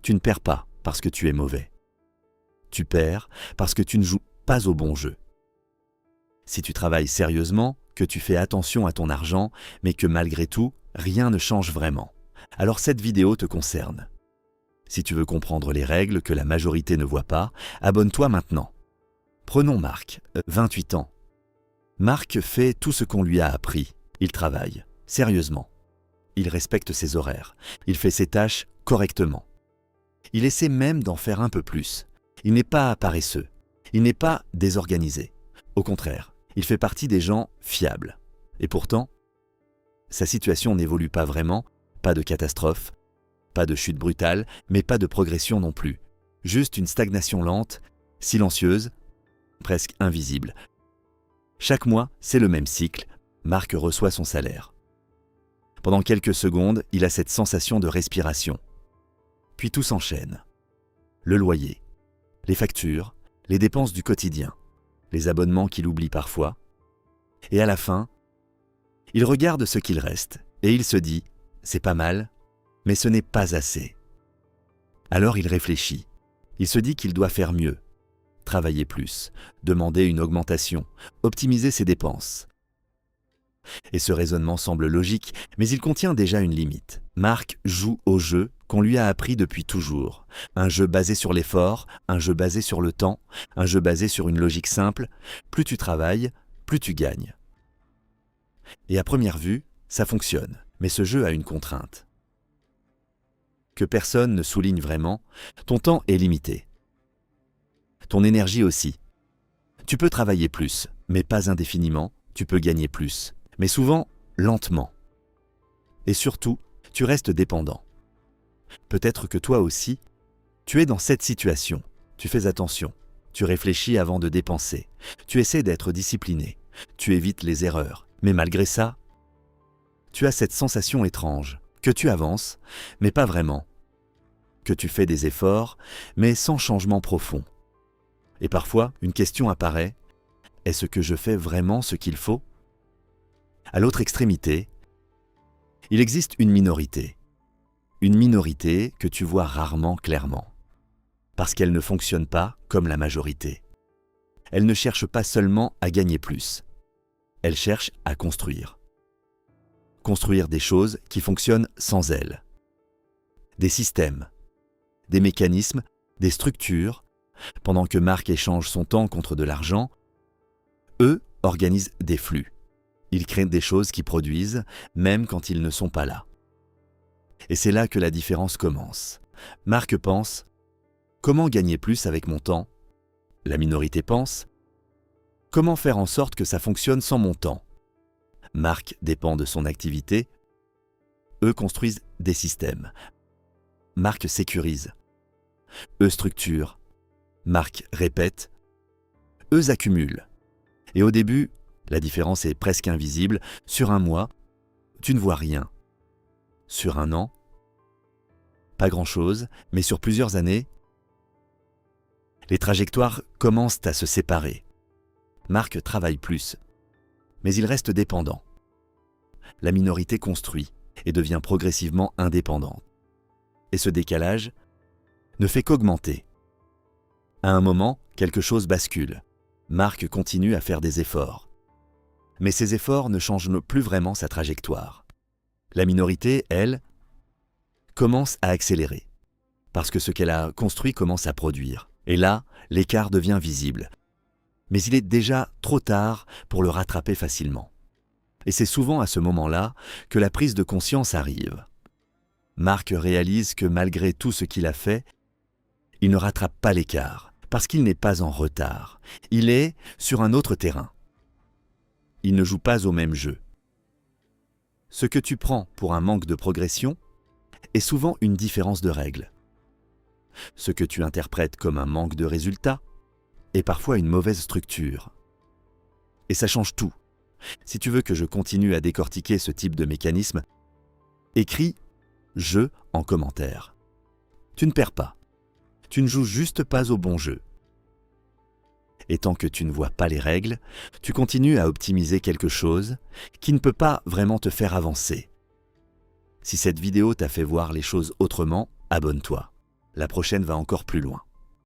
Tu ne perds pas parce que tu es mauvais. Tu perds parce que tu ne joues pas au bon jeu. Si tu travailles sérieusement, que tu fais attention à ton argent, mais que malgré tout, rien ne change vraiment, alors cette vidéo te concerne. Si tu veux comprendre les règles que la majorité ne voit pas, abonne-toi maintenant. Prenons Marc, 28 ans. Marc fait tout ce qu'on lui a appris. Il travaille, sérieusement. Il respecte ses horaires. Il fait ses tâches correctement. Il essaie même d'en faire un peu plus. Il n'est pas paresseux. Il n'est pas désorganisé. Au contraire, il fait partie des gens fiables. Et pourtant, sa situation n'évolue pas vraiment, pas de catastrophe, pas de chute brutale, mais pas de progression non plus. Juste une stagnation lente, silencieuse, presque invisible. Chaque mois, c'est le même cycle. Marc reçoit son salaire. Pendant quelques secondes, il a cette sensation de respiration. Puis tout s'enchaîne. Le loyer, les factures, les dépenses du quotidien, les abonnements qu'il oublie parfois. Et à la fin, il regarde ce qu'il reste et il se dit « c'est pas mal, mais ce n'est pas assez ». Alors il réfléchit. Il se dit qu'il doit faire mieux, travailler plus, demander une augmentation, optimiser ses dépenses. Et ce raisonnement semble logique, mais il contient déjà une limite. Marc joue au jeu qu'on lui a appris depuis toujours. Un jeu basé sur l'effort, un jeu basé sur le temps, un jeu basé sur une logique simple. Plus tu travailles, plus tu gagnes. Et à première vue, ça fonctionne, mais ce jeu a une contrainte. Que personne ne souligne vraiment, ton temps est limité. Ton énergie aussi. Tu peux travailler plus, mais pas indéfiniment, tu peux gagner plus, mais souvent lentement. Et surtout, tu restes dépendant. Peut-être que toi aussi, tu es dans cette situation. Tu fais attention, tu réfléchis avant de dépenser, tu essaies d'être discipliné, tu évites les erreurs. Mais malgré ça, tu as cette sensation étrange, que tu avances, mais pas vraiment. Que tu fais des efforts, mais sans changement profond. Et parfois, une question apparaît, est-ce que je fais vraiment ce qu'il faut ? À l'autre extrémité, il existe une minorité. Une minorité que tu vois rarement clairement. Parce qu'elle ne fonctionne pas comme la majorité. Elle ne cherche pas seulement à gagner plus. Elle cherche à construire. Construire des choses qui fonctionnent sans elle. Des systèmes, des mécanismes, des structures. Pendant que Marc échange son temps contre de l'argent, eux organisent des flux. Ils créent des choses qui produisent, même quand ils ne sont pas là. Et c'est là que la différence commence. Marc pense « Comment gagner plus avec mon temps ?» La minorité pense « Comment faire en sorte que ça fonctionne sans mon temps ?» Marc dépend de son activité. Eux construisent des systèmes. Marc sécurise. Eux structurent. Marc répète. Eux accumulent. Et au début, la différence est presque invisible. Sur un mois, tu ne vois rien. Sur un an, pas grand-chose, mais sur plusieurs années, les trajectoires commencent à se séparer. Marc travaille plus, mais il reste dépendant. La minorité construit et devient progressivement indépendante. Et ce décalage ne fait qu'augmenter. À un moment, quelque chose bascule. Marc continue à faire des efforts. Mais ces efforts ne changent plus vraiment sa trajectoire. La minorité, elle, commence à accélérer. Parce que ce qu'elle a construit commence à produire. Et là, l'écart devient visible. Mais il est déjà trop tard pour le rattraper facilement. Et c'est souvent à ce moment-là que la prise de conscience arrive. Marc réalise que malgré tout ce qu'il a fait, il ne rattrape pas l'écart, parce qu'il n'est pas en retard. Il est sur un autre terrain. Il ne joue pas au même jeu. Ce que tu prends pour un manque de progression est souvent une différence de règles. Ce que tu interprètes comme un manque de résultat est parfois une mauvaise structure. Et ça change tout. Si tu veux que je continue à décortiquer ce type de mécanisme, écris « jeu » en commentaire. Tu ne perds pas. Tu ne joues juste pas au bon jeu. Et tant que tu ne vois pas les règles, tu continues à optimiser quelque chose qui ne peut pas vraiment te faire avancer. Si cette vidéo t'a fait voir les choses autrement, abonne-toi. la prochaine va encore plus loin.